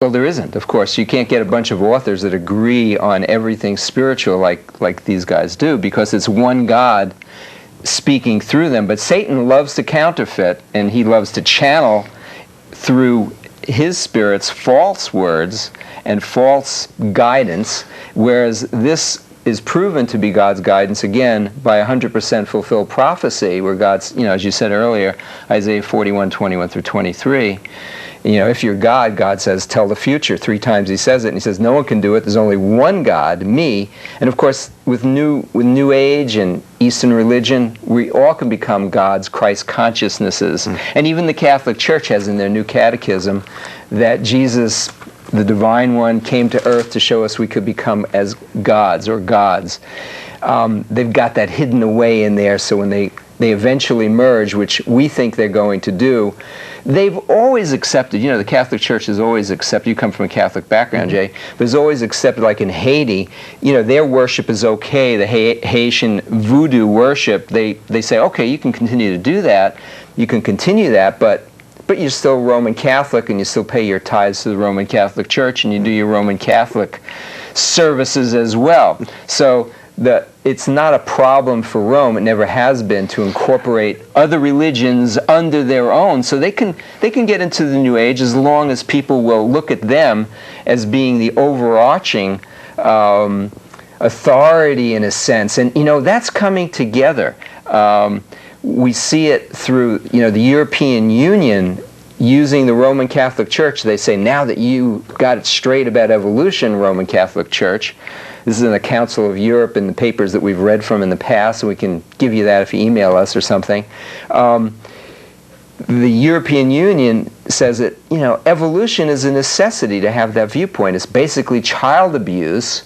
Well, there isn't, of course. You can't get a bunch of authors that agree on everything spiritual like these guys do, because it's one God speaking through them. But Satan loves to counterfeit, and he loves to channel through his spirits false words and false guidance, whereas this is proven to be God's guidance, again, by 100% fulfilled prophecy, where God's, as you said earlier, Isaiah 41:21 through 23, if you're God, God says, tell the future. 3 times he says it, and he says, no one can do it. There's only one God, me. And of course, with New Age and Eastern religion, we all can become gods, Christ consciousnesses. And even the Catholic Church has in their new catechism that Jesus, the Divine One, came to earth to show us we could become as gods or gods. They've got that hidden away in there, so when they eventually merge, which we think they're going to do, they've always accepted, the Catholic Church has always accepted, you come from a Catholic background, Jay, but has always accepted, like in Haiti, their worship is okay, the Haitian voodoo worship, they say, okay, you can continue to do that, you can continue that, but you're still Roman Catholic, and you still pay your tithes to the Roman Catholic Church, and you do your Roman Catholic services as well. So it's not a problem for Rome, it never has been, to incorporate other religions under their own, so they can get into the New Age as long as people will look at them as being the overarching authority in a sense. And that's coming together. We see it through the European Union using the Roman Catholic Church. They say, now that you got it straight about evolution, Roman Catholic Church, this is in the Council of Europe in the papers that we've read from in the past, and we can give you that if you email us or something. The European Union says that evolution is a necessity to have that viewpoint. It's basically child abuse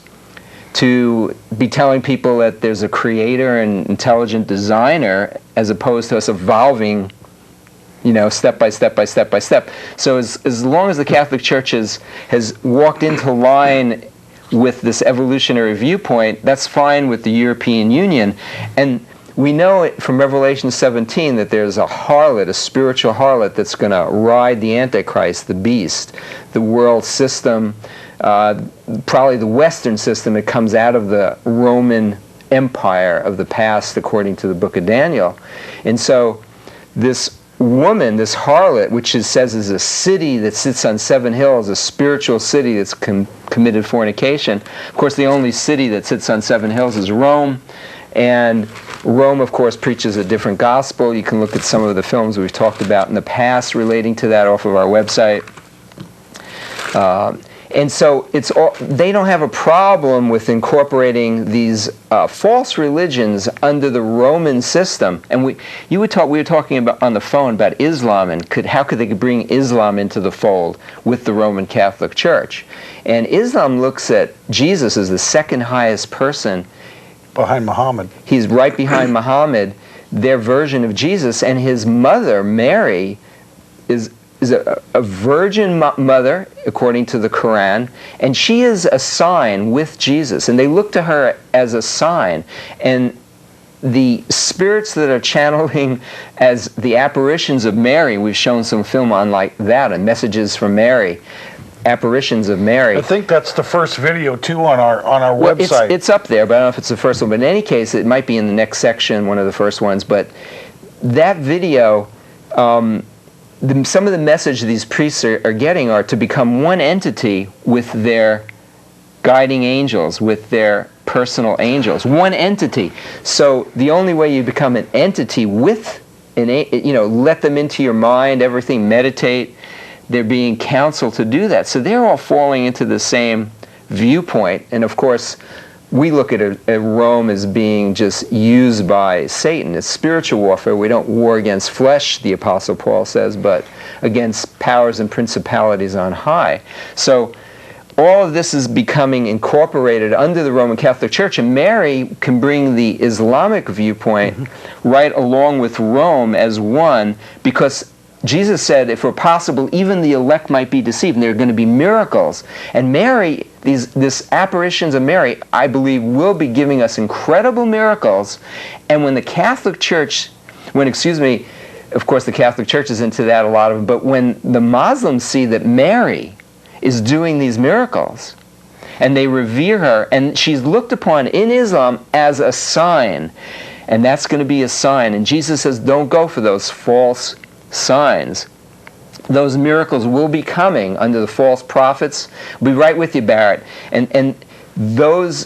to be telling people that there's a creator and intelligent designer, as opposed to us evolving step by step by step by step. So as long as the Catholic Church has walked into line with this evolutionary viewpoint, that's fine with the European Union. And we know it from Revelation 17 that there's a harlot, a spiritual harlot, that's going to ride the Antichrist, the beast, the world system, probably the Western system that comes out of the Roman Empire of the past, according to the book of Daniel. And so this woman, this harlot, which says is a city that sits on 7 hills, a spiritual city that's committed fornication. Of course, the only city that sits on 7 hills is Rome, and Rome, of course, preaches a different gospel. You can look at some of the films we've talked about in the past relating to that off of our website. And so they don't have a problem with incorporating these false religions under the Roman system. And we were talking about on the phone about Islam, and how could they bring Islam into the fold with the Roman Catholic Church. And Islam looks at Jesus as the second highest person. Behind Muhammad. He's right behind Muhammad, their version of Jesus, and his mother, Mary, is a virgin mother, according to the Quran, and she is a sign with Jesus, and they look to her as a sign. And the spirits that are channeling as the apparitions of Mary, we've shown some film on like that, and Messages from Mary, apparitions of Mary. I think that's the first video too on our website. It's up there, but I don't know if it's the first one. But in any case, it might be in the next section, one of the first ones. But that video, some of the message these priests are getting are to become one entity with their guiding angels, with their personal angels, one entity. So the only way you become an entity with let them into your mind, everything, meditate. They're being counseled to do that. So they're all falling into the same viewpoint. And of course, we look at Rome as being just used by Satan. It's spiritual warfare. We don't war against flesh, the Apostle Paul says, but against powers and principalities on high. So all of this is becoming incorporated under the Roman Catholic Church, and Mary can bring the Islamic viewpoint right along with Rome as one, because Jesus said, if it were possible, even the elect might be deceived, and there are going to be miracles. And Mary, these apparitions of Mary, I believe, will be giving us incredible miracles. And when the Catholic Church, of course the Catholic Church is into that, a lot of them, but when the Muslims see that Mary is doing these miracles. And they revere her, and she's looked upon in Islam as a sign. And that's going to be a sign. And Jesus says, don't go for those false signs. Those miracles will be coming under the false prophets. We'll be right with you, Barrett. And those,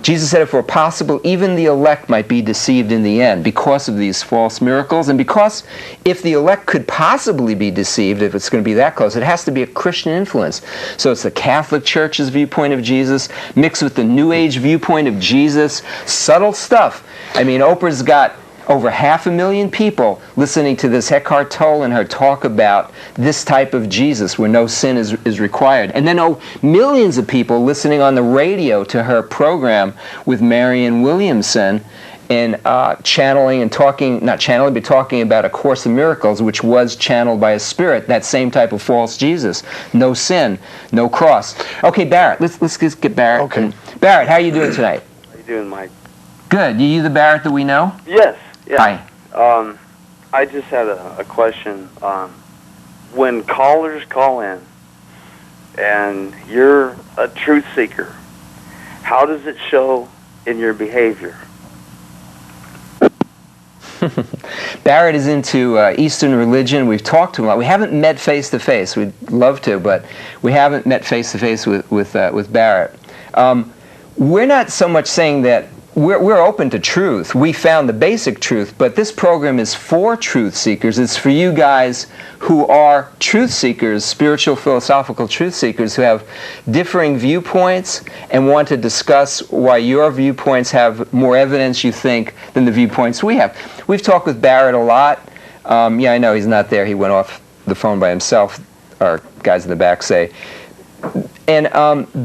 Jesus said if it were possible, even the elect might be deceived in the end because of these false miracles. And because if the elect could possibly be deceived, if it's going to be that close, it has to be a Christian influence. So it's the Catholic Church's viewpoint of Jesus mixed with the New Age viewpoint of Jesus. Subtle stuff. I mean, Oprah's got over 500,000 people listening to this Eckhart Tolle and her talk about this type of Jesus where no sin is required. And then millions of people listening on the radio to her program with Marianne Williamson and channeling and talking, not channeling, but talking about A Course in Miracles, which was channeled by a spirit, that same type of false Jesus. No sin, no cross. Okay, Barrett, let's just get Barrett. Okay. Barrett, how are you doing tonight? How you doing, Mike? Good. You the Barrett that we know? Yes. Yeah. Hi. I just had a question. When callers call in and you're a truth seeker, how does it show in your behavior? Barrett is into Eastern religion. We've talked to him a lot. We haven't met face to face. We'd love to, but we haven't met face to face with Barrett. We're not so much saying that we're open to truth. We found the basic truth, but this program is for truth seekers. It's for you guys who are truth seekers, spiritual, philosophical truth seekers who have differing viewpoints and want to discuss why your viewpoints have more evidence, you think, than the viewpoints we have. We've talked with Barrett a lot. Yeah, I know he's not there. He went off the phone by himself, our guys in the back say. And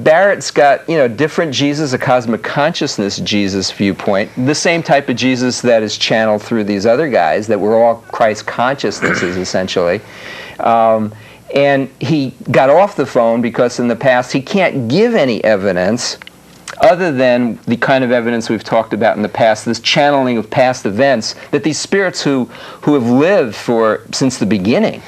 Barrett's got, different Jesus, a cosmic consciousness Jesus viewpoint, the same type of Jesus that is channeled through these other guys, that we're all Christ consciousnesses, essentially. And he got off the phone because in the past he can't give any evidence other than the kind of evidence we've talked about in the past, this channeling of past events, that these spirits who have lived since the beginning,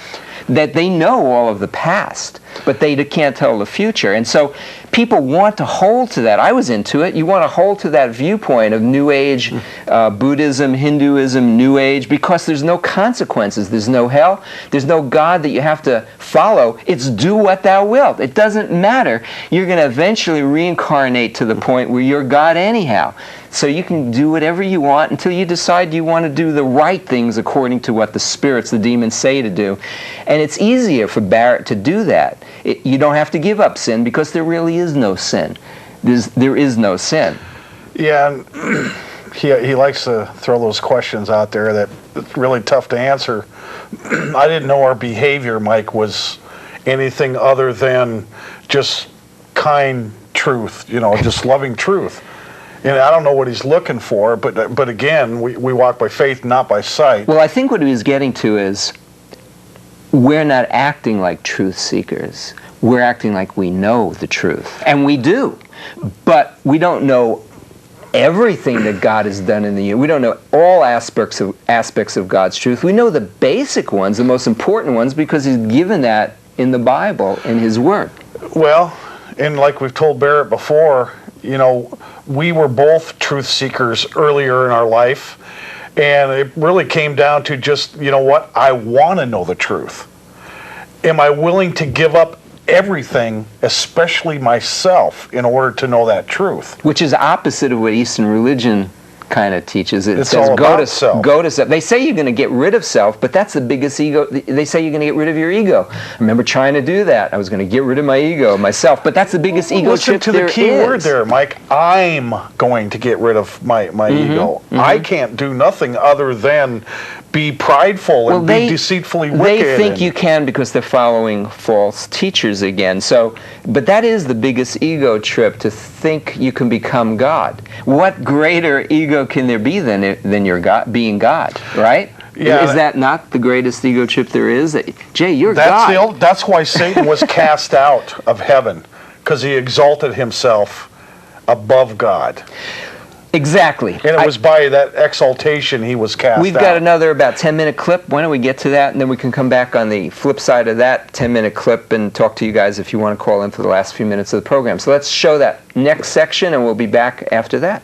that they know all of the past, but they can't tell the future. And so people want to hold to that. I was into it. You want to hold to that viewpoint of New Age, Buddhism, Hinduism, New Age, because there's no consequences. There's no hell. There's no God that you have to follow. It's do what thou wilt. It doesn't matter. You're going to eventually reincarnate to the point where you're God anyhow. So you can do whatever you want until you decide you want to do the right things according to what the spirits, the demons say to do. And it's easier for Barrett to do that. You don't have to give up sin because there really is no sin. There is no sin. Yeah, and he likes to throw those questions out there that it's really tough to answer. I didn't know our behavior, Mike, was anything other than just kind truth, just loving truth. And I don't know what he's looking for, but again, we walk by faith, not by sight. Well, I think what he was getting to is we're not acting like truth seekers. We're acting like we know the truth. And we do. But we don't know everything that God has done in the universe. We don't know all aspects of God's truth. We know the basic ones, the most important ones, because he's given that in the Bible, in his Word. Well, and like we've told Barrett before, we were both truth seekers earlier in our life, and it really came down to just, I want to know the truth. Am I willing to give up everything, especially myself, in order to know that truth? Which is opposite of what Eastern religion kind of teaches. It it's says all go about to self. Go to self. They say you're going to get rid of self, but that's the biggest ego. They say you're going to get rid of your ego. I remember trying to do that. I was going to get rid of my ego, myself, but that's the biggest ego trip there is. Listen to the key word there, Mike. I'm going to get rid of my ego. I can't do nothing other than be prideful and be deceitfully wicked. They think you can because they're following false teachers again. So, but that is the biggest ego trip, to think you can become God. What greater ego can there be than your God, being God, right? Yeah, is that not the greatest ego trip there is? Jay, you're God. That's why Satan was cast out of heaven, because he exalted himself above God. Exactly. And it was by that exaltation he was cast We've out. got another about 10-minute clip. Why don't we get to that, and then we can come back on the flip side of that 10-minute clip and talk to you guys if you want to call in for the last few minutes of the program. So let's show that next section, and we'll be back after that.